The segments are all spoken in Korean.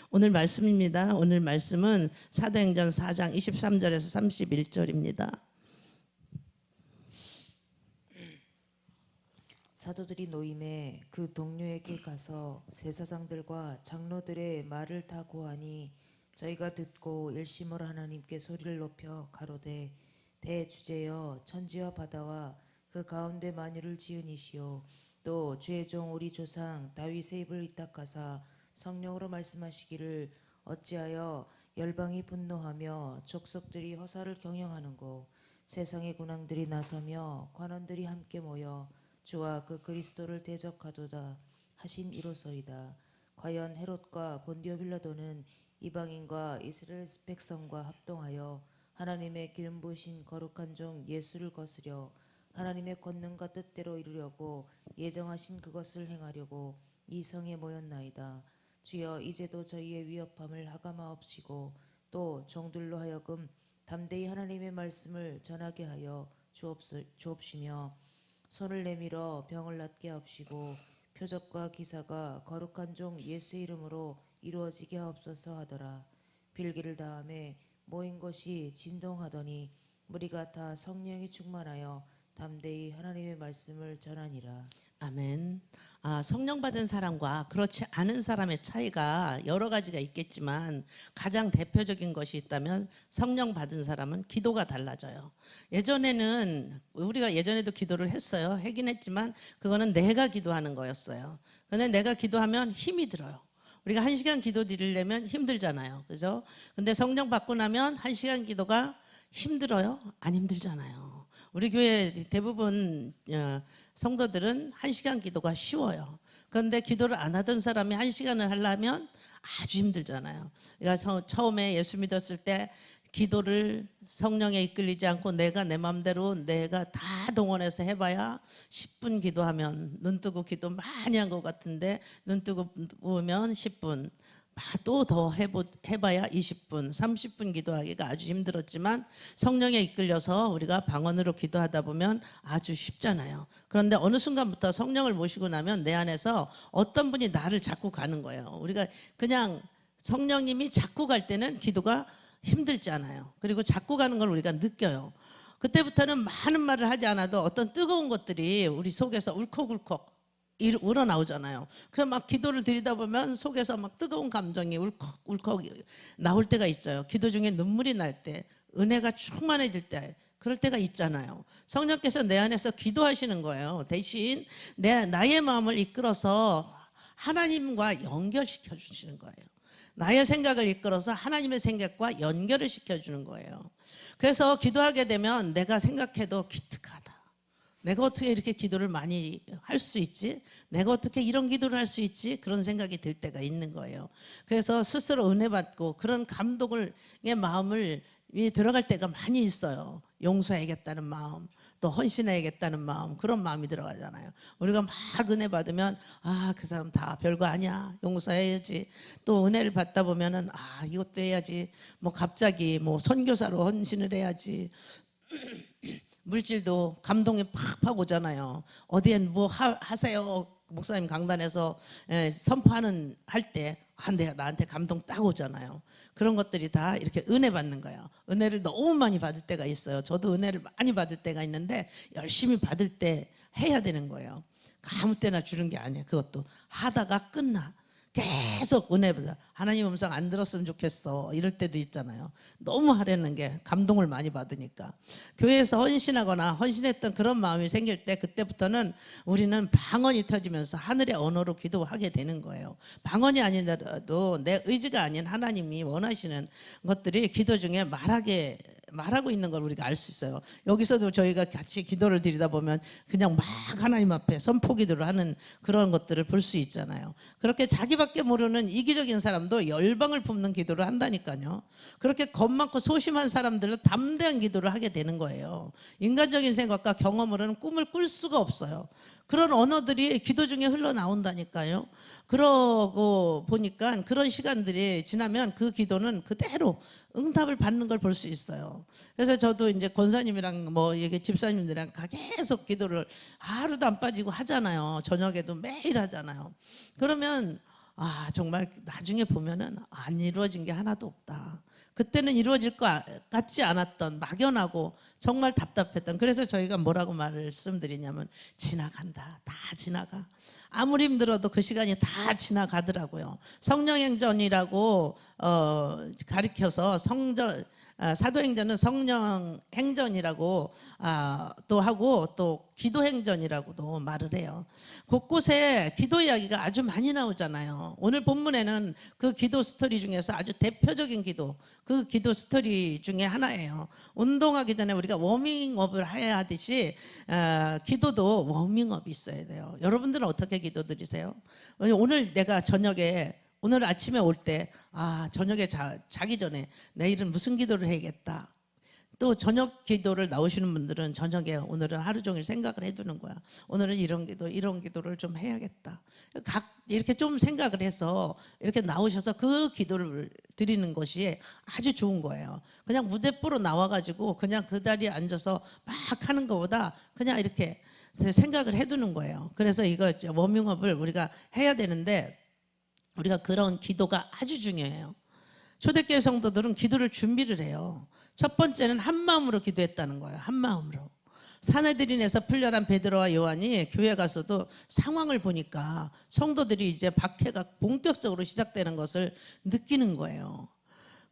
오늘 말씀입니다. 오늘 말씀은 사도행전 4장 23절에서 31절입니다. 사도들이 노임에 그 동료에게 가서 제사장들과 장로들의 말을 다 고하니 저희가 듣고 일심으로 하나님께 소리를 높여 가로되 대주제여 천지와 바다와 그 가운데 만유를 지은 이시오 또 주의 종 우리 조상 다윗의 입을 위탁하사 성령으로 말씀하시기를 어찌하여 열방이 분노하며 족속들이 허사를 경영하는고 세상의 군왕들이 나서며 관원들이 함께 모여 주와 그 그리스도를 대적하도다 하신 이로소이다. 과연 헤롯과 본디오 빌라도는 이방인과 이스라엘 백성과 합동하여 하나님의 기름 부으신 거룩한 종 예수를 거스려 하나님의 권능과 뜻대로 이루려고 예정하신 그것을 행하려고 이 성에 모였나이다. 주여 이제도 저희의 위협함을 하감하옵시고 또 종들로 하여금 담대히 하나님의 말씀을 전하게 하여 주옵시며 손을 내밀어 병을 낫게 하옵시고 표적과 기사가 거룩한 종 예수의 이름으로 이루어지게 하옵소서 하더라. 빌기를 다음에 모인 것이 진동하더니 무리가 다 성령이 충만하여 담대히 하나님의 말씀을 전하니라. 아멘. 성령 받은 사람과 그렇지 않은 사람의 차이가 여러 가지가 있겠지만 가장 대표적인 것이 있다면 성령 받은 사람은 기도가 달라져요. 우리가 예전에도 기도를 했어요. 하긴 했지만 그거는 내가 기도하는 거였어요. 근데 내가 기도하면 힘이 들어요. 우리가 1시간 기도 드리려면 힘들잖아요. 그죠? 근데 성령 받고 나면 1시간 기도가 힘들어요? 안 힘들잖아요. 우리 교회 대부분 성도들은 1시간 기도가 쉬워요. 그런데 기도를 안 하던 사람이 1시간을 하려면 아주 힘들잖아요. 그러니까 처음에 예수 믿었을 때 기도를 성령에 이끌리지 않고 내가 내 마음대로 내가 다 동원해서 해봐야 10분 기도하면 눈 뜨고 기도 많이 한 것 같은데 눈 뜨고 보면 10분 또 더 해봐야 20분, 30분 기도하기가 아주 힘들었지만 성령에 이끌려서 우리가 방언으로 기도하다 보면 아주 쉽잖아요. 그런데 어느 순간부터 성령을 모시고 나면 내 안에서 어떤 분이 나를 자꾸 가는 거예요. 우리가 그냥 성령님이 자꾸 갈 때는 기도가 힘들잖아요. 그리고 자꾸 가는 걸 우리가 느껴요. 그때부터는 많은 말을 하지 않아도 어떤 뜨거운 것들이 우리 속에서 울컥울컥 우러나오잖아요. 그래서 막 기도를 드리다 보면 속에서 막 뜨거운 감정이 울컥울컥 나올 때가 있어요. 기도 중에 눈물이 날 때, 은혜가 충만해질 때, 그럴 때가 있잖아요. 성령께서 내 안에서 기도하시는 거예요. 대신 나의 마음을 이끌어서 하나님과 연결시켜 주시는 거예요. 나의 생각을 이끌어서 하나님의 생각과 연결을 시켜주는 거예요. 그래서 기도하게 되면 내가 생각해도 기특하다. 내가 어떻게 이렇게 기도를 많이 할 수 있지? 내가 어떻게 이런 기도를 할 수 있지? 그런 생각이 들 때가 있는 거예요. 그래서 스스로 은혜 받고 그런 감동의 마음을 들어갈 때가 많이 있어요. 용서해야겠다는 마음, 또 헌신해야겠다는 마음, 그런 마음이 들어가잖아요. 우리가 막 은혜 받으면 그 사람 다 별거 아니야, 용서해야지. 또 은혜를 받다 보면은 이것도 해야지. 뭐 갑자기 뭐 선교사로 헌신을 해야지. 물질도 감동이 팍팍 오잖아요. 어디엔 뭐 하세요. 목사님 강단에서 선포하는 할 때 내가 나한테 감동 딱 오잖아요. 그런 것들이 다 이렇게 은혜 받는 거예요. 은혜를 너무 많이 받을 때가 있어요. 저도 은혜를 많이 받을 때가 있는데 열심히 받을 때 해야 되는 거예요. 아무 때나 주는 게 아니에요. 그것도 하다가 끝나. 계속 은혜 받아. 하나님 음성 안 들었으면 좋겠어. 이럴 때도 있잖아요. 너무 하려는 게 감동을 많이 받으니까. 교회에서 헌신하거나 헌신했던 그런 마음이 생길 때 그때부터는 우리는 방언이 터지면서 하늘의 언어로 기도하게 되는 거예요. 방언이 아니더라도 내 의지가 아닌 하나님이 원하시는 것들이 기도 중에 말하고 있는 걸 우리가 알 수 있어요. 여기서도 저희가 같이 기도를 드리다 보면 그냥 막 하나님 앞에 선포 기도를 하는 그런 것들을 볼 수 있잖아요. 그렇게 자기밖에 모르는 이기적인 사람도 열방을 품는 기도를 한다니까요. 그렇게 겁 많고 소심한 사람들은 담대한 기도를 하게 되는 거예요. 인간적인 생각과 경험으로는 꿈을 꿀 수가 없어요. 그런 언어들이 기도 중에 흘러나온다니까요. 그러고 보니까 그런 시간들이 지나면 그 기도는 그대로 응답을 받는 걸 볼 수 있어요. 그래서 저도 이제 권사님이랑 이게 집사님들이랑 계속 기도를 하루도 안 빠지고 하잖아요. 저녁에도 매일 하잖아요. 그러면 정말 나중에 보면은 안 이루어진 게 하나도 없다. 그때는 이루어질 것 같지 않았던, 막연하고 정말 답답했던, 그래서 저희가 뭐라고 말씀드리냐면 지나간다. 다 지나가. 아무리 힘들어도 그 시간이 다 지나가더라고요. 성령행전이라고 가리켜서 사도행전은 성령행전이라고 또 하고 또 기도행전이라고도 말을 해요. 곳곳에 기도 이야기가 아주 많이 나오잖아요. 오늘 본문에는 그 기도 스토리 중에서 아주 대표적인 기도, 그 기도 스토리 중에 하나예요. 운동하기 전에 우리가 워밍업을 해야 하듯이 기도도 워밍업이 있어야 돼요. 여러분들은 어떻게 기도드리세요? 오늘 내가 저녁에, 오늘 아침에 올 때 저녁에 자기 전에 내일은 무슨 기도를 해야겠다. 또 저녁 기도를 나오시는 분들은 저녁에 오늘은 하루 종일 생각을 해두는 거야. 오늘은 이런 기도를 좀 해야겠다. 이렇게 좀 생각을 해서 이렇게 나오셔서 그 기도를 드리는 것이 아주 좋은 거예요. 그냥 무대뽀로 나와가지고 그냥 그 자리에 앉아서 막 하는 것보다 그냥 이렇게 생각을 해두는 거예요. 그래서 이거 워밍업을 우리가 해야 되는데, 우리가 그런 기도가 아주 중요해요. 초대교회 성도들은 기도를 준비를 해요. 첫 번째는 한 마음으로 기도했다는 거예요. 한 마음으로. 산헤드린에서 풀려난 베드로와 요한이 교회 가서도 상황을 보니까 성도들이 이제 박해가 본격적으로 시작되는 것을 느끼는 거예요.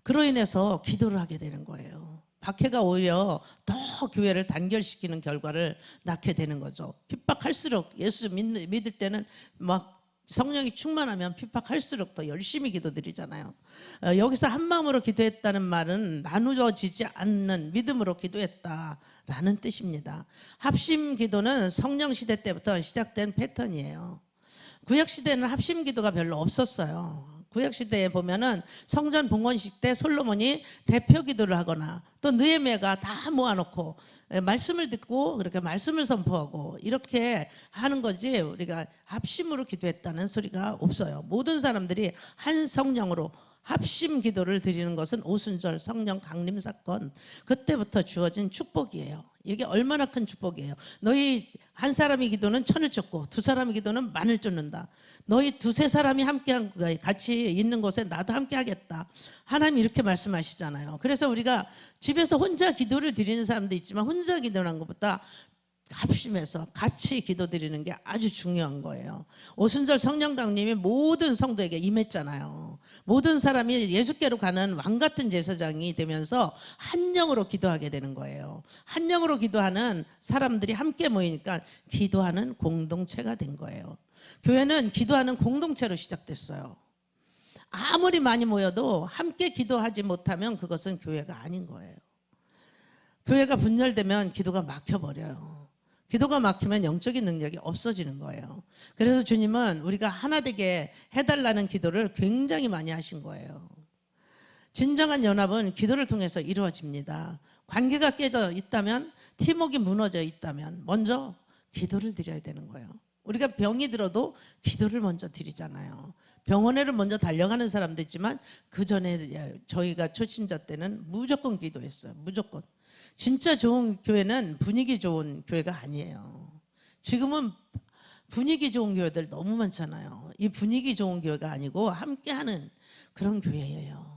그로 인해서 기도를 하게 되는 거예요. 박해가 오히려 더 교회를 단결시키는 결과를 낳게 되는 거죠. 핍박할수록, 예수 믿을 때는 막 성령이 충만하면 핍박할수록 더 열심히 기도드리잖아요. 여기서 한 마음으로 기도했다는 말은 나누어지지 않는 믿음으로 기도했다라는 뜻입니다. 합심 기도는 성령 시대 때부터 시작된 패턴이에요. 구약 시대는 합심 기도가 별로 없었어요. 구약 시대에 보면은 성전 봉헌식 때 솔로몬이 대표 기도를 하거나 또 느헤미야가 다 모아놓고 말씀을 듣고 그렇게 말씀을 선포하고 이렇게 하는 거지, 우리가 합심으로 기도했다는 소리가 없어요. 모든 사람들이 한 성령으로 합심 기도를 드리는 것은 오순절 성령 강림 사건, 그때부터 주어진 축복이에요. 이게 얼마나 큰 축복이에요. 너희 한 사람이 기도는 천을 쫓고 두 사람이 기도는 만을 쫓는다. 너희 두세 사람이 함께 같이 있는 곳에 나도 함께 하겠다. 하나님이 이렇게 말씀하시잖아요. 그래서 우리가 집에서 혼자 기도를 드리는 사람도 있지만 혼자 기도하는 것보다 합심해서 같이 기도드리는 게 아주 중요한 거예요. 오순절 성령 강림이 모든 성도에게 임했잖아요. 모든 사람이 예수께로 가는 왕 같은 제사장이 되면서 한 영으로 기도하게 되는 거예요. 한 영으로 기도하는 사람들이 함께 모이니까 기도하는 공동체가 된 거예요. 교회는 기도하는 공동체로 시작됐어요. 아무리 많이 모여도 함께 기도하지 못하면 그것은 교회가 아닌 거예요. 교회가 분열되면 기도가 막혀버려요. 기도가 막히면 영적인 능력이 없어지는 거예요. 그래서 주님은 우리가 하나 되게 해달라는 기도를 굉장히 많이 하신 거예요. 진정한 연합은 기도를 통해서 이루어집니다. 관계가 깨져 있다면, 팀워크가 무너져 있다면 먼저 기도를 드려야 되는 거예요. 우리가 병이 들어도 기도를 먼저 드리잖아요. 병원에를 먼저 달려가는 사람도 있지만 그 전에 저희가 초신자 때는 무조건 기도했어요. 무조건. 진짜 좋은 교회는 분위기 좋은 교회가 아니에요. 지금은 분위기 좋은 교회들 너무 많잖아요. 이 분위기 좋은 교회가 아니고 함께하는 그런 교회예요.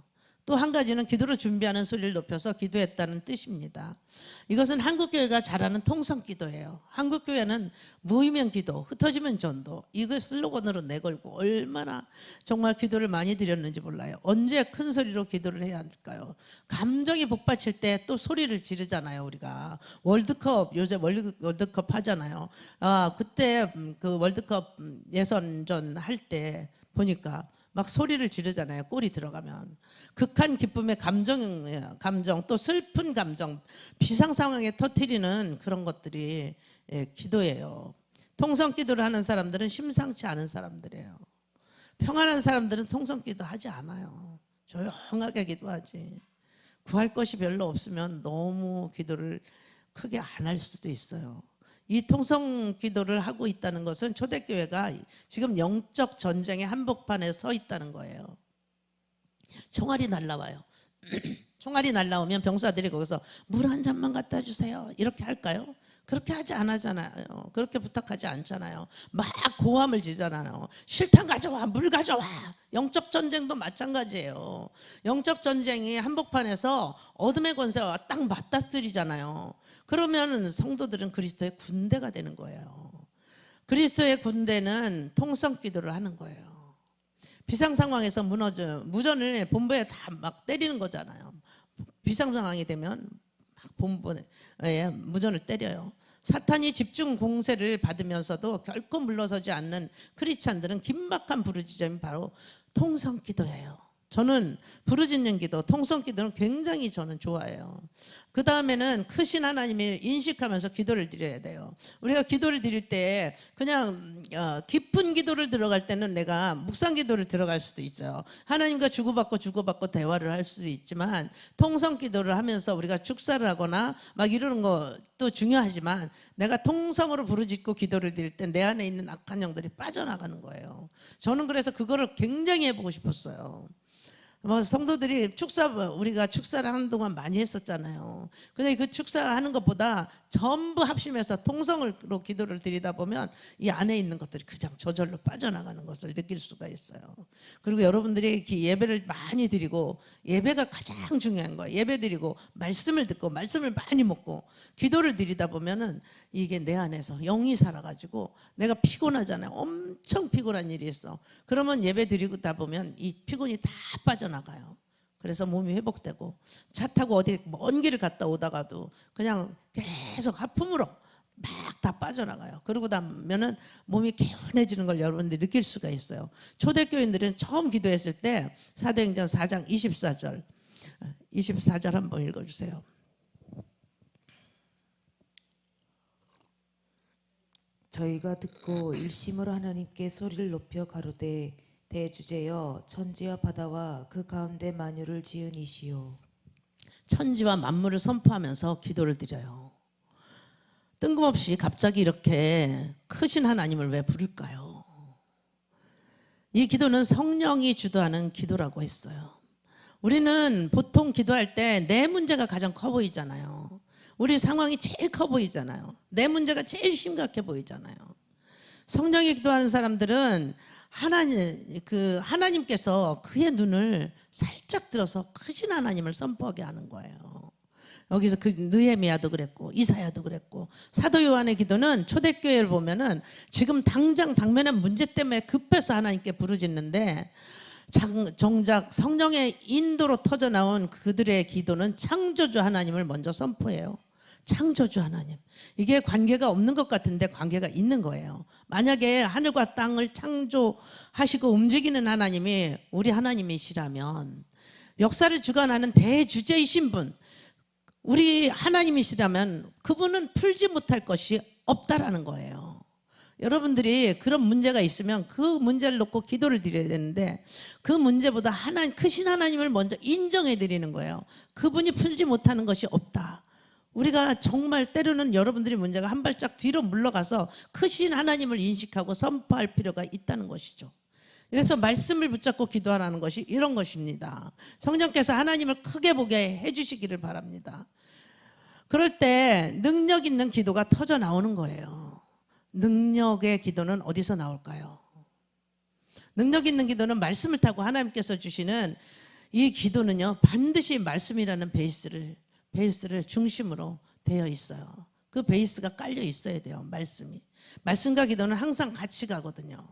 또 한 가지는 기도를 준비하는 소리를 높여서 기도했다는 뜻입니다. 이것은 한국교회가 잘하는 통성기도예요. 한국교회는 모이면 기도, 흩어지면 전도, 이걸 슬로건으로 내걸고 얼마나 정말 기도를 많이 드렸는지 몰라요. 언제 큰 소리로 기도를 해야 할까요? 감정이 복받칠 때 또 소리를 지르잖아요. 우리가 월드컵, 요즘 월드컵 하잖아요. 그때 그 월드컵 예선전 할 때 보니까 막 소리를 지르잖아요. 골이 들어가면. 극한 기쁨의 감정, 또 슬픈 감정, 비상 상황에 터뜨리는 그런 것들이 기도예요. 통성 기도를 하는 사람들은 심상치 않은 사람들이에요. 평안한 사람들은 통성 기도 하지 않아요. 조용하게 기도하지. 구할 것이 별로 없으면 너무 기도를 크게 안 할 수도 있어요. 이 통성 기도를 하고 있다는 것은 초대교회가 지금 영적 전쟁의 한복판에 서 있다는 거예요. 총알이 날라와요. 총알이 날라오면 병사들이 거기서 물 한 잔만 갖다 주세요. 이렇게 할까요? 그렇게 하지 않잖아요. 그렇게 부탁하지 않잖아요. 막 고함을 지잖아요. 실탄 가져와, 물 가져와. 영적 전쟁도 마찬가지예요. 영적 전쟁이 한복판에서 어둠의 권세와 딱 맞닥뜨리잖아요. 그러면 성도들은 그리스도의 군대가 되는 거예요. 그리스도의 군대는 통성 기도를 하는 거예요. 비상 상황에서 무전을 본부에 다 막 때리는 거잖아요. 비상 상황이 되면 막 본부에 무전을 때려요. 사탄이 집중 공세를 받으면서도 결코 물러서지 않는 크리스찬들은 긴박한 부르짖음이 바로 통성 기도예요. 저는 부르짖는 기도, 통성 기도는 굉장히 저는 좋아해요. 그 다음에는 크신 하나님을 인식하면서 기도를 드려야 돼요. 우리가 기도를 드릴 때 그냥 깊은 기도를 들어갈 때는 내가 묵상 기도를 들어갈 수도 있어요. 하나님과 주고받고 대화를 할 수도 있지만 통성 기도를 하면서 우리가 축사를 하거나 막 이러는 것도 중요하지만 내가 통성으로 부르짖고 기도를 드릴 때 내 안에 있는 악한 영들이 빠져나가는 거예요. 저는 그래서 그거를 굉장히 해보고 싶었어요. 뭐 성도들이 우리가 축사를 하는 동안 많이 했었잖아요. 근데 그 축사하는 것보다 전부 합심해서 통성으로 기도를 드리다 보면 이 안에 있는 것들이 그냥 저절로 빠져나가는 것을 느낄 수가 있어요. 그리고 여러분들이 예배를 많이 드리고, 예배가 가장 중요한 거예요. 예배 드리고 말씀을 듣고 말씀을 많이 먹고 기도를 드리다 보면은 이게 내 안에서 영이 살아가지고 내가 피곤하잖아요. 엄청 피곤한 일이 있어. 그러면 예배 드리다 보면 이 피곤이 다 빠져나가요. 그래서 몸이 회복되고, 차 타고 어디 먼 길을 갔다 오다가도 그냥 계속 하품으로 막 다 빠져나가요. 그러고 나면은 몸이 개운해지는 걸 여러분들이 느낄 수가 있어요. 초대교인들은 처음 기도했을 때 사도행전 4장 24절 한번 읽어주세요. 저희가 듣고 일심으로 하나님께 소리를 높여 가로되 대주제여 천지와 바다와 그 가운데 만유를 지은 이시오. 천지와 만물을 선포하면서 기도를 드려요. 뜬금없이 갑자기 이렇게 크신 하나님을 왜 부를까요? 이 기도는 성령이 주도하는 기도라고 했어요. 우리는 보통 기도할 때 내 문제가 가장 커 보이잖아요. 우리 상황이 제일 커 보이잖아요. 내 문제가 제일 심각해 보이잖아요. 성령이 기도하는 사람들은 하나님께서 그의 눈을 살짝 들어서 크신 하나님을 선포하게 하는 거예요. 여기서 그 느헤미야도 그랬고 이사야도 그랬고, 사도 요한의 기도는 초대교회를 보면은 지금 당장 당면의 문제 때문에 급해서 하나님께 부르짖는데, 정작 성령의 인도로 터져 나온 그들의 기도는 창조주 하나님을 먼저 선포해요. 창조주 하나님. 이게 관계가 없는 것 같은데 관계가 있는 거예요. 만약에 하늘과 땅을 창조하시고 움직이는 하나님이 우리 하나님이시라면, 역사를 주관하는 대주제이신 분, 우리 하나님이시라면 그분은 풀지 못할 것이 없다라는 거예요. 여러분들이 그런 문제가 있으면 그 문제를 놓고 기도를 드려야 되는데, 그 문제보다 크신 하나님을 먼저 인정해 드리는 거예요. 그분이 풀지 못하는 것이 없다. 우리가 정말 때로는 여러분들이 문제가 한 발짝 뒤로 물러가서 크신 하나님을 인식하고 선포할 필요가 있다는 것이죠. 그래서 말씀을 붙잡고 기도하라는 것이 이런 것입니다. 성령께서 하나님을 크게 보게 해주시기를 바랍니다. 그럴 때 능력 있는 기도가 터져 나오는 거예요. 능력의 기도는 어디서 나올까요? 능력 있는 기도는 말씀을 타고 하나님께서 주시는 이 기도는요, 반드시 말씀이라는 베이스를 중심으로 되어 있어요. 그 베이스가 깔려 있어야 돼요. 말씀과 기도는 항상 같이 가거든요.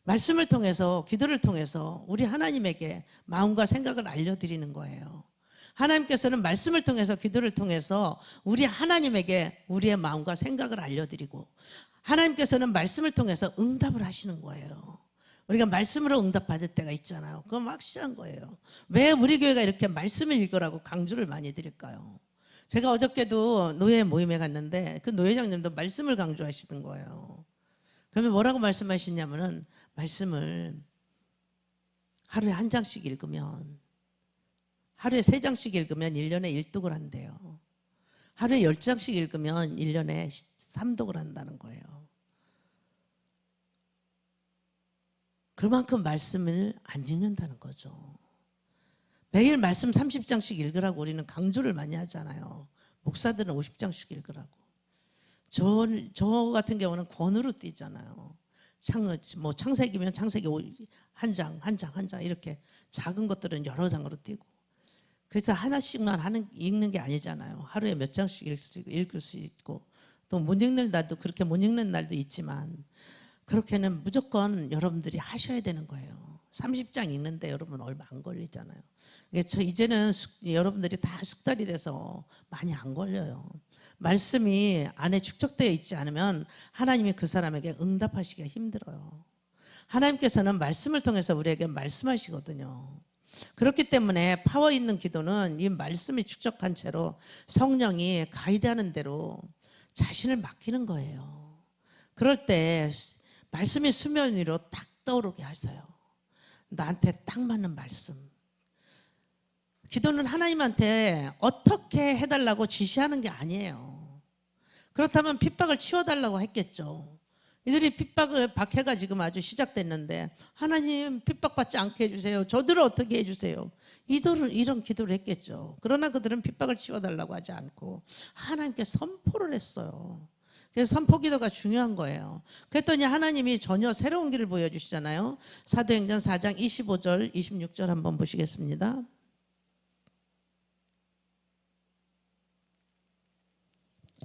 말씀을 통해서, 기도를 통해서 우리 하나님에게 마음과 생각을 알려드리는 거예요. 하나님께서는 말씀을 통해서, 기도를 통해서 우리 하나님에게 우리의 마음과 생각을 알려드리고, 하나님께서는 말씀을 통해서 응답을 하시는 거예요. 우리가 말씀으로 응답받을 때가 있잖아요. 그건 확실한 거예요. 왜 우리 교회가 이렇게 말씀을 읽으라고 강조를 많이 드릴까요? 제가 어저께도 노예 모임에 갔는데 그 노회장님도 말씀을 강조하시던 거예요. 그러면 뭐라고 말씀하시냐면은, 말씀을 하루에 한 장씩 읽으면, 하루에 3장씩 읽으면 1년에 1독을 한대요. 하루에 10장씩 읽으면 1년에 3독을 한다는 거예요. 그만큼 말씀을 안 읽는다는 거죠. 매일 말씀 30장씩 읽으라고 우리는 강조를 많이 하잖아요. 목사들은 50장씩 읽으라고. 저 같은 경우는 권으로 띄잖아요. 창세기면 창세기 한 장 이렇게 작은 것들은 여러 장으로 띄고. 그래서 하나씩만 읽는 게 아니잖아요. 하루에 몇 장씩 읽을 수 있고 또 못 읽는 날도 그렇게 못 읽는 날도 있지만 그렇게는 무조건 여러분들이 하셔야 되는 거예요. 30장 읽는데 여러분 얼마 안 걸리잖아요. 이제는 여러분들이 다 숙달이 돼서 많이 안 걸려요. 말씀이 안에 축적되어 있지 않으면 하나님이 그 사람에게 응답하시기가 힘들어요. 하나님께서는 말씀을 통해서 우리에게 말씀하시거든요. 그렇기 때문에 파워 있는 기도는 이 말씀이 축적한 채로 성령이 가이드하는 대로 자신을 맡기는 거예요. 그럴 때 말씀이 수면 위로 딱 떠오르게 하세요. 나한테 딱 맞는 말씀. 기도는 하나님한테 어떻게 해달라고 지시하는 게 아니에요. 그렇다면 핍박을 치워달라고 했겠죠. 이들이 핍박을 박해가 지금 아주 시작됐는데 하나님 핍박받지 않게 해주세요. 저들을 어떻게 해주세요. 이런 기도를 했겠죠. 그러나 그들은 핍박을 치워달라고 하지 않고 하나님께 선포를 했어요. 그래서 선포 기도가 중요한 거예요. 그랬더니 하나님이 전혀 새로운 길을 보여주시잖아요. 사도행전 4장 25절 26절 한번 보시겠습니다.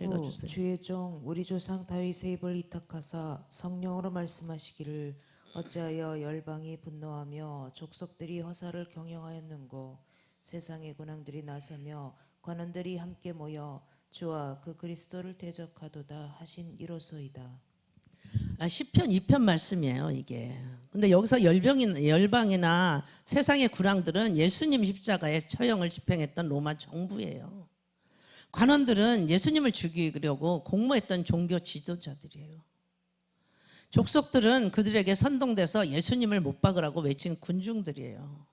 읽어주세요. 주의 종 우리 조상 다윗의 입을 이탁하사 성령으로 말씀하시기를 어찌하여 열방이 분노하며 족속들이 허사를 경영하였는고 세상의 군왕들이 나서며 관원들이 함께 모여 주와 그 그리스도를 대적하도다 하신 이로소이다. 시편 2편 말씀이에요 이게. 근데 여기서 열방이나 세상의 군왕들은 예수님 십자가의 처형을 집행했던 로마 정부예요. 관원들은 예수님을 죽이려고 공모했던 종교 지도자들이에요. 족속들은 그들에게 선동돼서 예수님을 못 박으라고 외친 군중들이에요.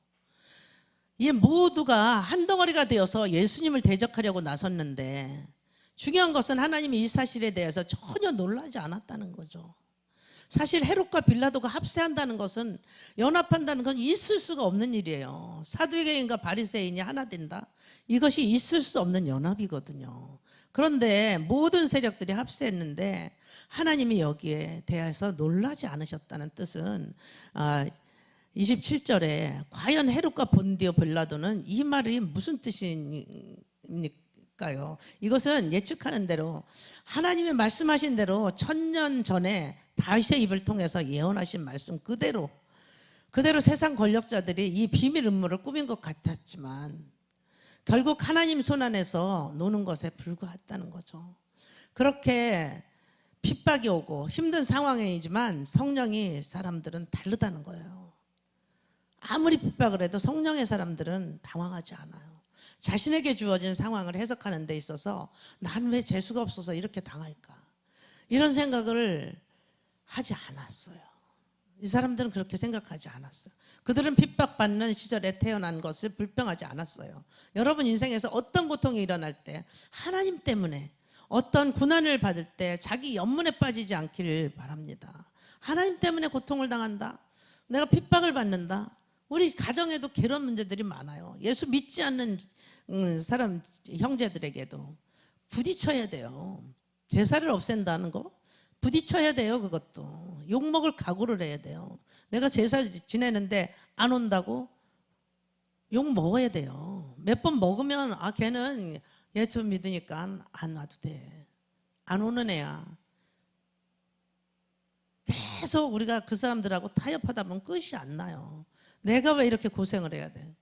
이 모두가 한 덩어리가 되어서 예수님을 대적하려고 나섰는데 중요한 것은 하나님이 이 사실에 대해서 전혀 놀라지 않았다는 거죠. 사실 헤롯과 빌라도가 합세한다는 것은 연합한다는 건 있을 수가 없는 일이에요. 사두개인과 바리새인이 하나 된다. 이것이 있을 수 없는 연합이거든요. 그런데 모든 세력들이 합세했는데 하나님이 여기에 대해서 놀라지 않으셨다는 뜻은 27절에 과연 헤롯과 본디오 빌라도는 이 말이 무슨 뜻입니까요? 이것은 예측하는 대로 하나님이 말씀하신 대로 1000년 전에 다윗의 입을 통해서 예언하신 말씀 그대로 세상 권력자들이 이 비밀 음모를 꾸민 것 같았지만 결국 하나님 손 안에서 노는 것에 불과했다는 거죠. 그렇게 핍박이 오고 힘든 상황이지만 성령이 사람들은 다르다는 거예요. 아무리 핍박을 해도 성령의 사람들은 당황하지 않아요. 자신에게 주어진 상황을 해석하는 데 있어서 난 왜 재수가 없어서 이렇게 당할까? 이런 생각을 하지 않았어요. 이 사람들은 그렇게 생각하지 않았어요. 그들은 핍박받는 시절에 태어난 것을 불평하지 않았어요. 여러분 인생에서 어떤 고통이 일어날 때 하나님 때문에 어떤 고난을 받을 때 자기 연문에 빠지지 않기를 바랍니다. 하나님 때문에 고통을 당한다. 내가 핍박을 받는다. 우리 가정에도 그런 문제들이 많아요. 예수 믿지 않는 사람 형제들에게도 부딪혀야 돼요. 제사를 없앤다는 거 부딪혀야 돼요. 그것도 욕먹을 각오를 해야 돼요. 내가 제사 지내는데 안 온다고 욕 먹어야 돼요. 몇 번 먹으면 걔는 예수 믿으니까 안 와도 돼. 안 오는 애야. 계속 우리가 그 사람들하고 타협하다 보면 끝이 안 나요. 내가 왜 이렇게 고생을 해야 돼?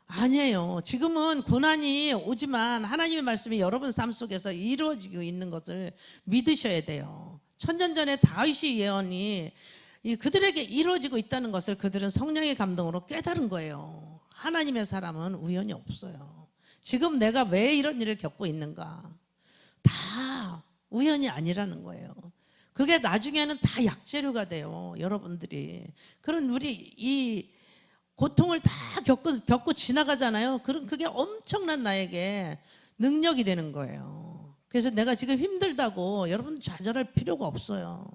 아니에요. 지금은 고난이 오지만 하나님의 말씀이 여러분 삶 속에서 이루어지고 있는 것을 믿으셔야 돼요. 1000년 전에 다윗의 예언이 그들에게 이루어지고 있다는 것을 그들은 성령의 감동으로 깨달은 거예요. 하나님의 사람은 우연이 없어요. 지금 내가 왜 이런 일을 겪고 있는가? 다 우연이 아니라는 거예요. 그게 나중에는 다 약재료가 돼요. 여러분들이. 그런 우리 이 고통을 다 겪고 지나가잖아요. 그럼 그게 엄청난 나에게 능력이 되는 거예요. 그래서 내가 지금 힘들다고 여러분 좌절할 필요가 없어요.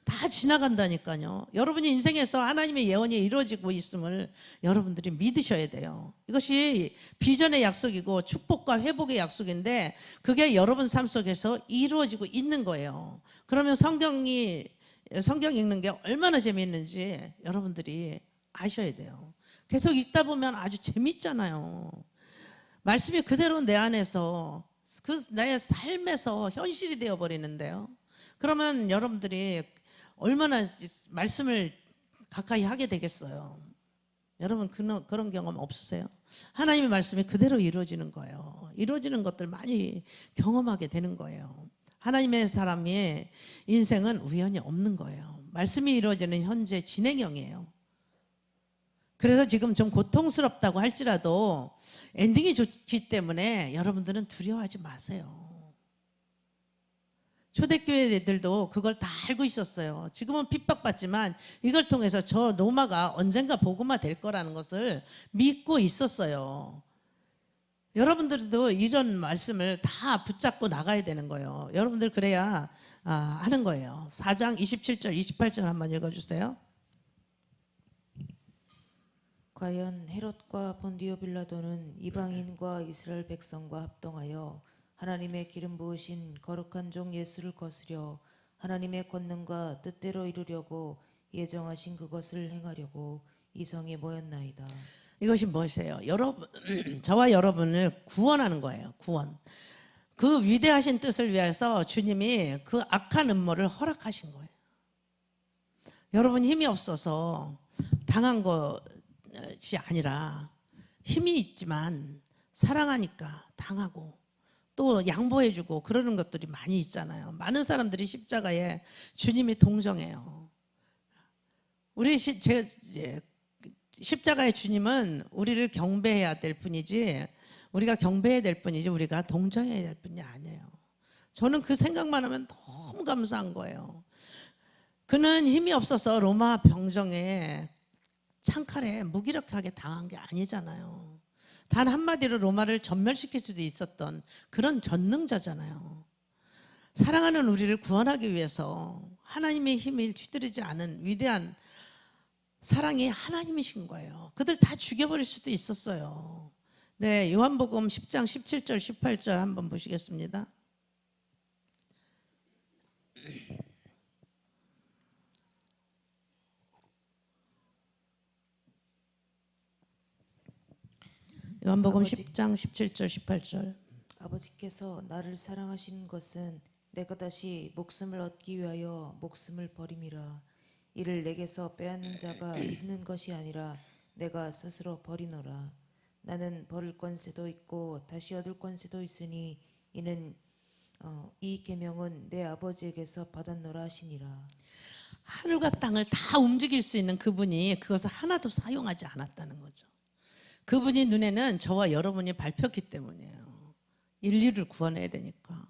다 지나간다니까요. 여러분이 인생에서 하나님의 예언이 이루어지고 있음을 여러분들이 믿으셔야 돼요. 이것이 비전의 약속이고 축복과 회복의 약속인데 그게 여러분 삶 속에서 이루어지고 있는 거예요. 그러면 성경 읽는 게 얼마나 재미있는지 여러분들이 아셔야 돼요. 계속 읽다 보면 아주 재밌잖아요. 말씀이 그대로 내 안에서 그 나의 삶에서 현실이 되어 버리는데요. 그러면 여러분들이 얼마나 말씀을 가까이 하게 되겠어요. 여러분 그런 경험 없으세요? 하나님의 말씀이 그대로 이루어지는 거예요. 이루어지는 것들 많이 경험하게 되는 거예요. 하나님의 사람의 인생은 우연이 없는 거예요. 말씀이 이루어지는 현재 진행형이에요. 그래서 지금 좀 고통스럽다고 할지라도 엔딩이 좋기 때문에 여러분들은 두려워하지 마세요. 초대교회 애들도 그걸 다 알고 있었어요. 지금은 핍박받지만 이걸 통해서 저 로마가 언젠가 복음화 될 거라는 것을 믿고 있었어요. 여러분들도 이런 말씀을 다 붙잡고 나가야 되는 거예요. 여러분들 그래야 하는 거예요. 4장 27절 28절 한번 읽어주세요. 과연 헤롯과 본디오 빌라도는 이방인과 이스라엘 백성과 합동하여 하나님의 기름 부으신 거룩한 종 예수를 거스려 하나님의 권능과 뜻대로 이루려고 예정하신 그것을 행하려고 이 성에 모였나이다. 이것이 무엇이에요? 여러분, 저와 여러분을 구원하는 거예요. 구원. 그 위대하신 뜻을 위해서 주님이 그 악한 음모를 허락하신 거예요. 여러분 힘이 없어서 당한 것이 아니라 힘이 있지만 사랑하니까 당하고 또 양보해주고 그러는 것들이 많이 있잖아요. 많은 사람들이 십자가에 주님이 동정해요. 우리 십자가의 주님은 우리를 경배해야 될 뿐이지 우리가 경배해야 될 뿐이지 우리가 동정해야 될 뿐이 아니에요. 저는 그 생각만 하면 너무 감사한 거예요. 그는 힘이 없어서 로마 병정에 창칼에 무기력하게 당한 게 아니잖아요. 단 한마디로 로마를 전멸시킬 수도 있었던 그런 전능자잖아요. 사랑하는 우리를 구원하기 위해서 하나님의 힘을 휘두르지 않은 위대한 사랑이 하나님이신 거예요. 그들 다 죽여버릴 수도 있었어요. 네, 요한복음 10장 17절 18절 한번 보시겠습니다. 요한복음 10장 17절 18절. 아버지께서 나를 사랑하신 것은 내가 다시 목숨을 얻기 위하여 목숨을 버림이라. 이를 내게서 빼앗는 자가 있는 것이 아니라 내가 스스로 버리노라. 나는 버릴 권세도 있고 다시 얻을 권세도 있으니 이는 이 계명은 내 아버지에게서 받았노라 하시니라. 하늘과 땅을 다 움직일 수 있는 그분이 그것을 하나도 사용하지 않았다는 거죠. 그분이 눈에는 저와 여러분이 밟혔기 때문이에요. 인류를 구원해야 되니까.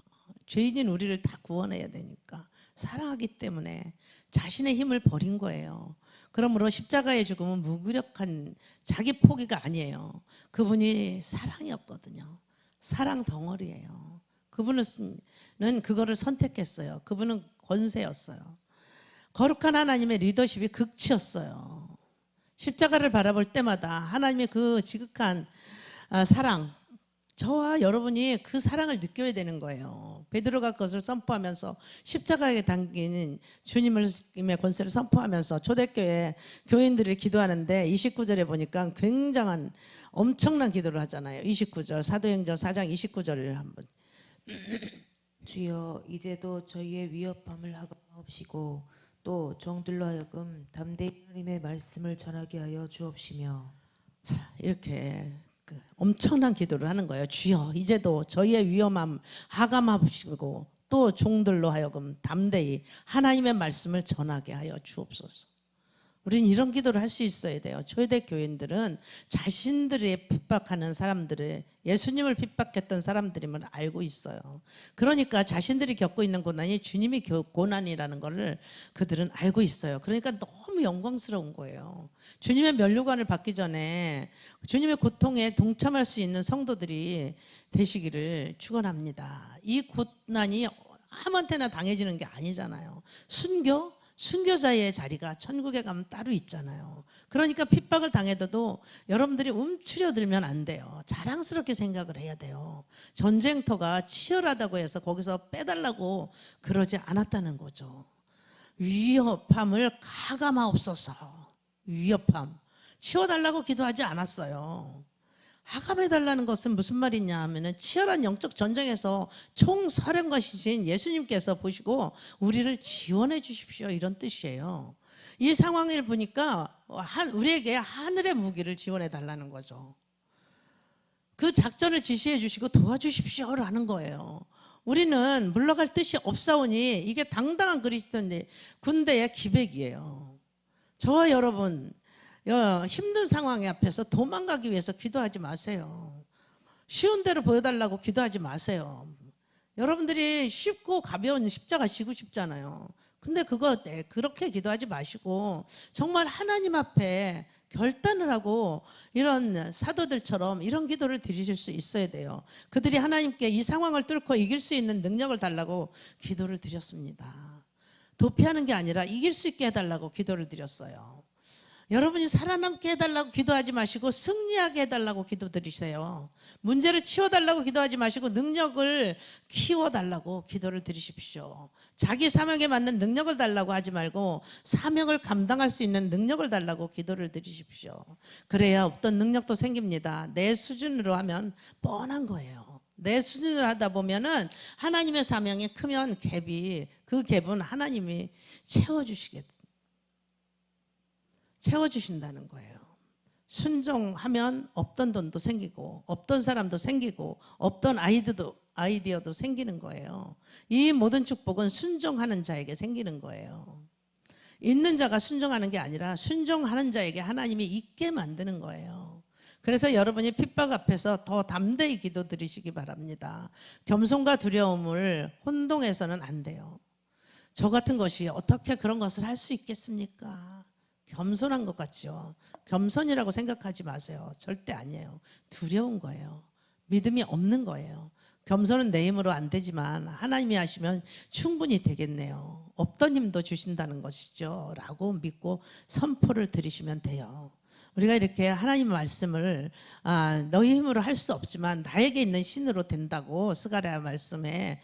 죄인인 우리를 다 구원해야 되니까. 사랑하기 때문에 자신의 힘을 버린 거예요. 그러므로 십자가의 죽음은 무기력한 자기 포기가 아니에요. 그분이 사랑이었거든요. 사랑 덩어리예요. 그분은 그거를 선택했어요. 그분은 권세였어요. 거룩한 하나님의 리더십이 극치였어요. 십자가를 바라볼 때마다 하나님의 그 지극한 사랑, 저와 여러분이 그 사랑을 느껴야 되는 거예요. 베드로가 그것을 선포하면서 십자가에 담긴 주님의 권세를 선포하면서 초대교회 교인들을 기도하는데 29절에 보니까 굉장한 엄청난 기도를 하잖아요. 29절 사도행전 4장 29절을 한번. 주여 이제도 저희의 위협함을 하옵시고 또 종들로 하여금 담대히 하나님의 말씀을 전하게 하여 주옵시며. 이렇게 엄청난 기도를 하는 거예요. 주여 이제도 저희의 위험함 하감하시고 또 종들로 하여금 담대히 하나님의 말씀을 전하게 하여 주옵소서. 우리는 이런 기도를 할 수 있어야 돼요. 초대 교인들은 자신들이 핍박하는 사람들을 예수님을 핍박했던 사람들임을 알고 있어요. 그러니까 자신들이 겪고 있는 고난이 주님이 고난이라는 것을 그들은 알고 있어요. 그러니까 너무 영광스러운 거예요. 주님의 면류관을 받기 전에 주님의 고통에 동참할 수 있는 성도들이 되시기를 축원합니다. 이 고난이 아무한테나 당해지는 게 아니잖아요. 순교? 순교자의 자리가 천국에 가면 따로 있잖아요. 그러니까 핍박을 당해도 여러분들이 움츠려들면 안 돼요. 자랑스럽게 생각을 해야 돼요. 전쟁터가 치열하다고 해서 거기서 빼달라고 그러지 않았다는 거죠. 위협함을 가감하옵소서. 위협함 치워달라고 기도하지 않았어요. 하감해달라는 것은 무슨 말이냐 하면은 치열한 영적 전쟁에서 총사령관이신 예수님께서 보시고 우리를 지원해 주십시오 이런 뜻이에요. 이 상황을 보니까 우리에게 하늘의 무기를 지원해 달라는 거죠. 그 작전을 지시해 주시고 도와주십시오라는 거예요. 우리는 물러갈 뜻이 없사오니 이게 당당한 그리스도인데 군대의 기백이에요. 저와 여러분 힘든 상황 앞에서 도망가기 위해서 기도하지 마세요. 쉬운 대로 보여달라고 기도하지 마세요. 여러분들이 쉽고 가벼운 십자가 지고 싶잖아요. 근데 그렇게 기도하지 마시고 정말 하나님 앞에 결단을 하고 이런 사도들처럼 이런 기도를 드리실 수 있어야 돼요. 그들이 하나님께 이 상황을 뚫고 이길 수 있는 능력을 달라고 기도를 드렸습니다. 도피하는 게 아니라 이길 수 있게 해달라고 기도를 드렸어요. 여러분이 살아남게 해달라고 기도하지 마시고 승리하게 해달라고 기도드리세요. 문제를 치워달라고 기도하지 마시고 능력을 키워달라고 기도를 드리십시오. 자기 사명에 맞는 능력을 달라고 하지 말고 사명을 감당할 수 있는 능력을 달라고 기도를 드리십시오. 그래야 없던 능력도 생깁니다. 내 수준으로 하면 뻔한 거예요. 내 수준으로 하다 보면은 하나님의 사명이 크면 그 갭은 하나님이 채워주신다는 거예요. 순종하면 없던 돈도 생기고 없던 사람도 생기고 없던 아이디어도 생기는 거예요. 이 모든 축복은 순종하는 자에게 생기는 거예요. 있는 자가 순종하는 게 아니라 순종하는 자에게 하나님이 있게 만드는 거예요. 그래서 여러분이 핍박 앞에서 더 담대히 기도드리시기 바랍니다. 겸손과 두려움을 혼동해서는 안 돼요. 저 같은 것이 어떻게 그런 것을 할 수 있겠습니까? 겸손한 것 같죠. 겸손이라고 생각하지 마세요. 절대 아니에요. 두려운 거예요. 믿음이 없는 거예요. 겸손은 내 힘으로 안 되지만 하나님이 하시면 충분히 되겠네요. 없던 힘도 주신다는 것이죠 라고 믿고 선포를 드리시면 돼요. 우리가 이렇게 하나님 말씀을 너희 힘으로 할 수 없지만 나에게 있는 신으로 된다고 스가랴 말씀에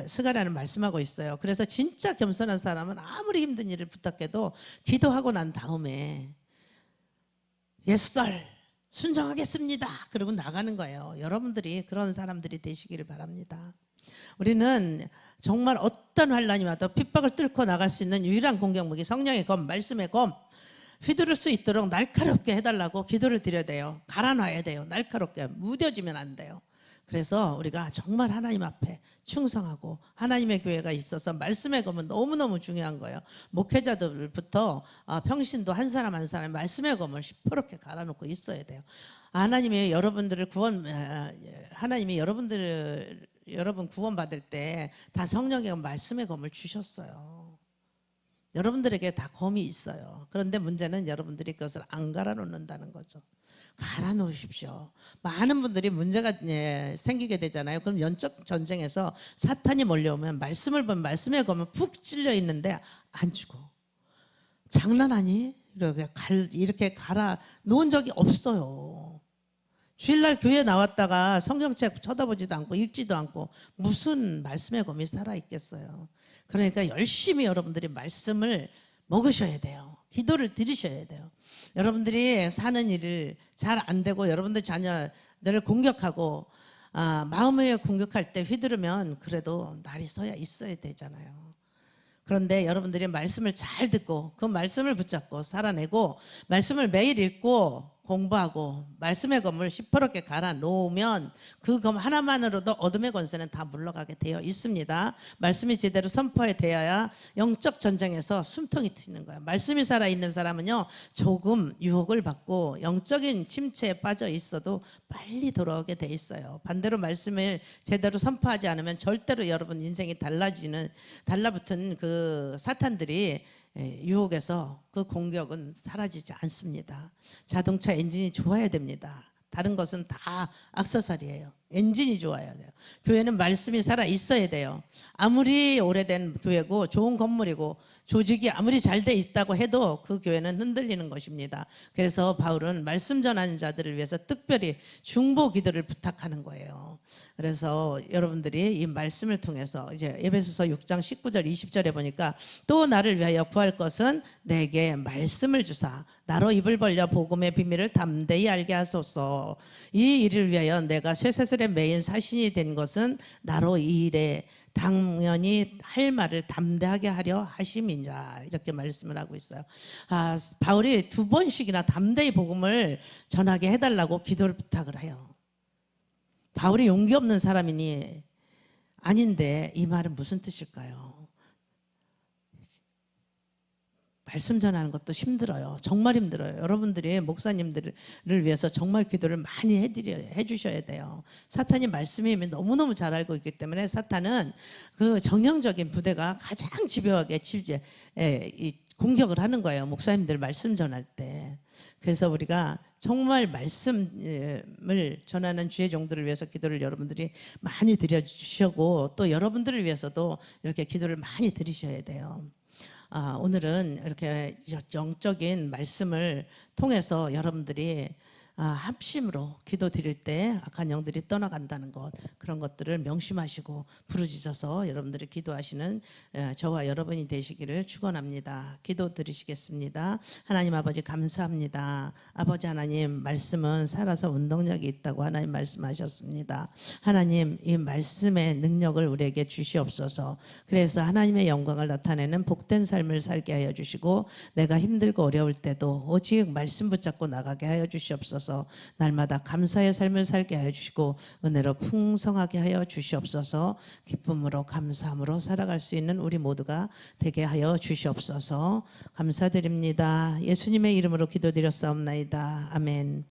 스가랴는 말씀하고 있어요. 그래서 진짜 겸손한 사람은 아무리 힘든 일을 부탁해도 기도하고 난 다음에 예수설 순종하겠습니다 그러고 나가는 거예요. 여러분들이 그런 사람들이 되시기를 바랍니다. 우리는 정말 어떤 환난이 와도 핍박을 뚫고 나갈 수 있는 유일한 공격무기 성령의 검, 말씀의 검 휘두를 수 있도록 날카롭게 해달라고 기도를 드려야 돼요. 갈아놔야 돼요. 날카롭게 무뎌지면 안 돼요. 그래서 우리가 정말 하나님 앞에 충성하고 하나님의 교회가 있어서 말씀의 검은 너무너무 중요한 거예요. 목회자들부터 평신도 한 사람 한 사람 말씀의 검을 시퍼렇게 갈아놓고 있어야 돼요. 하나님이 여러분 구원받을 때 다 성령의 말씀의 검을 주셨어요. 여러분들에게 다 검이 있어요. 그런데 문제는 여러분들이 그것을 안 갈아놓는다는 거죠. 갈아놓으십시오. 많은 분들이 문제가 생기게 되잖아요. 그럼 영적 전쟁에서 사탄이 몰려오면 말씀을 보면 말씀에 검은 푹 찔려 있는데 안 죽어. 장난하니? 이렇게 갈아 놓은 적이 없어요. 주일날 교회 나왔다가 성경책 쳐다보지도 않고 읽지도 않고 무슨 말씀의 검이 살아있겠어요. 그러니까 열심히 여러분들이 말씀을 먹으셔야 돼요. 기도를 드리셔야 돼요. 여러분들이 사는 일을 잘 안 되고 여러분들 자녀들을 공격하고 마음을 공격할 때 휘두르면 그래도 날이 서야 있어야 되잖아요. 그런데 여러분들이 말씀을 잘 듣고 그 말씀을 붙잡고 살아내고 말씀을 매일 읽고 공부하고 말씀의 검을 시퍼렇게 갈아 놓으면 그 검 하나만으로도 어둠의 권세는 다 물러가게 되어 있습니다. 말씀이 제대로 선포되어야 영적 전쟁에서 숨통이 트이는 거예요. 말씀이 살아있는 사람은요 조금 유혹을 받고 영적인 침체에 빠져 있어도 빨리 돌아오게 돼 있어요. 반대로 말씀을 제대로 선포하지 않으면 절대로 여러분 인생이 달라붙은 그 사탄들이 유혹에서 그 공격은 사라지지 않습니다. 자동차 엔진이 좋아야 됩니다. 다른 것은 다 액세서리예요. 엔진이 좋아야 돼요. 교회는 말씀이 살아 있어야 돼요. 아무리 오래된 교회고 좋은 건물이고 조직이 아무리 잘 돼 있다고 해도 그 교회는 흔들리는 것입니다. 그래서 바울은 말씀 전하는 자들을 위해서 특별히 중보 기도를 부탁하는 거예요. 그래서 여러분들이 이 말씀을 통해서 이제 에베소서 6장 19절 20절에 보니까 또 나를 위하여 구할 것은 내게 말씀을 주사 나로 입을 벌려 복음의 비밀을 담대히 알게 하소서. 이 일을 위하여 내가 쇠사슬에 매인 사신이 된 것은 나로 이 일에 당연히 할 말을 담대하게 하려 하심이니라. 이렇게 말씀을 하고 있어요. 바울이 2번씩이나 담대히 복음을 전하게 해달라고 기도를 부탁을 해요. 바울이 용기 없는 사람이니 아닌데 이 말은 무슨 뜻일까요? 말씀 전하는 것도 힘들어요. 정말 힘들어요. 여러분들이 목사님들을 위해서 정말 기도를 많이 해주셔야 돼요. 사탄이 말씀이 너무너무 잘 알고 있기 때문에 사탄은 그 정형적인 부대가 가장 집요하게 공격을 하는 거예요. 목사님들 말씀 전할 때. 그래서 우리가 정말 말씀을 전하는 주의 종들을 위해서 기도를 여러분들이 많이 드려주시고 또 여러분들을 위해서도 이렇게 기도를 많이 드리셔야 돼요. 오늘은 이렇게 영적인 말씀을 통해서 여러분들이 합심으로 기도 드릴 때 악한 영들이 떠나간다는 것, 그런 것들을 명심하시고 부르짖어서 여러분들이 기도하시는 저와 여러분이 되시기를 축원합니다. 기도 드리시겠습니다. 하나님 아버지 감사합니다. 아버지 하나님, 말씀은 살아서 운동력이 있다고 하나님 말씀하셨습니다. 하나님, 이 말씀의 능력을 우리에게 주시옵소서. 그래서 하나님의 영광을 나타내는 복된 삶을 살게 하여 주시고 내가 힘들고 어려울 때도 오직 말씀 붙잡고 나가게 하여 주시옵소서. 날마다 감사의 삶을 살게 하여 주시고 은혜로 풍성하게 하여 주시옵소서. 기쁨으로 감사함으로 살아갈 수 있는 우리 모두가 되게 하여 주시옵소서. 감사드립니다. 예수님의 이름으로 기도드렸사옵나이다. 아멘.